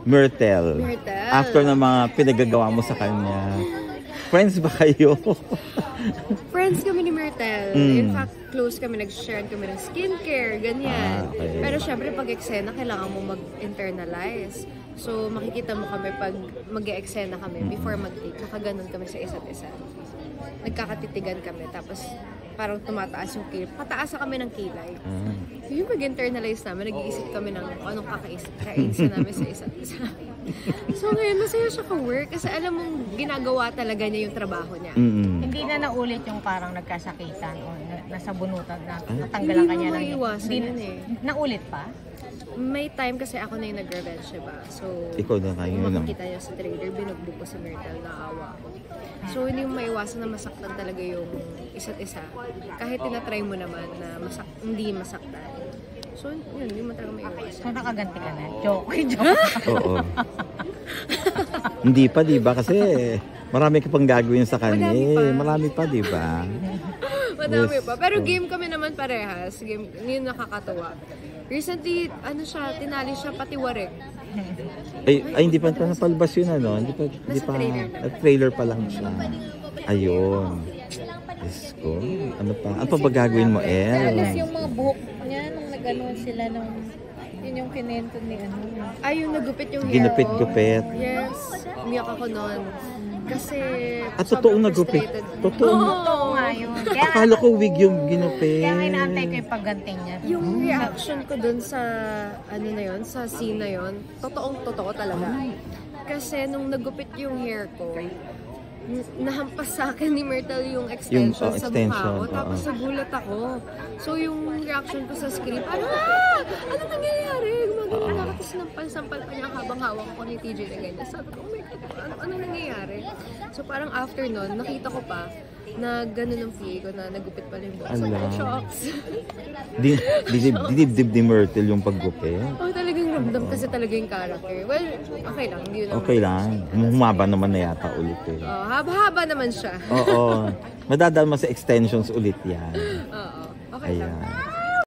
Myrtle. After ng mga pinagagawa mo sa kanya. Friends ba kayo? Friends kami ni Myrtle. In fact, close kami, nag-share kami ng skincare, ganyan. Okay. Pero syempre, pag eksena, kailangan mo mag-internalize. So, makikita mo kami pag mag-eksena kami before mag-take. Nakaganon kami sa isa't isa. Nagkakatitigan kami, tapos parang tumataas yung kilay. Pataas na kami ng kilay. Yung mag-internalize namin, nag-iisip kami ng anong kakaisa namin sa isa't isa. So ngayon, masaya siya ka-work kasi alam mong ginagawa talaga niya yung trabaho niya. Hindi na naulit yung parang nagkasakitan o nasa bunutan na natanggalan kanya ng... Hindi mo maiwasan yun eh. Naulit pa? May time kasi ako na yung nag-revenge, diba? So, ikaw na kayo lang. makikita niyo sa trailer, binugbog ko si Myrtle, naawa ako. So, hindi mo maiwasan na masaktan talaga yung isa't isa. Kahit tinatry mo naman na hindi masaktan. So, yun, hindi mo talaga maiwasan. So, nakaganti ka na? Joke. Oo. Hindi pa, diba? Kasi marami ka pang gagawin sa kanya. Marami pa, diba? Madami pa. Pero game kami naman parehas. Game, yun nakakatawa. Recently, tinali siya pati Warek. Ay, hindi pa napalabas yun, ano? Hindi pa, trailer pa lang siya. Ayun. Diyos ko. Ano pa ba gagawin mo, Alas yung mga buhok niya nung nag-ano sila nung yun yung kinento ni ano. Ay, yung nagupit yung hair ko. Ginupit-gupit. Yes. Umiyak ako noon. Kasi totoong nagupit. Totoo nga yun. Akala ko wig yung ginupit. Kaya inaantay ko yung pagganting niya. yung reaction ko dun sa sa scene na yun, totoo talaga. Kasi nung nagupit yung hair ko, nahampas sa akin ni Myrtle yung extension sa mukha ko. Tapos nagulat ako. So yung reaction ko sa screen, ano nangyayari? Gumagano ako, tapos nampal-sampal pa niya habang hawak ko ni TJ na ganyan. Sabi ko, oh my God, ano nangyayari? So parang after nun, nakita ko pa na gano'n ang PA ko na nagupit pala yung buhok. So, shocks. Dibdib ni Myrtle yung paggupit. Talagang ramdam kasi talaga yung character. Well, okay lang. Hindi naman. Okay lang. Humaba naman na yata ulit eh. Haba-haba naman siya. Oo. Madadalma sa extensions ulit yan. Oo. Okay lang.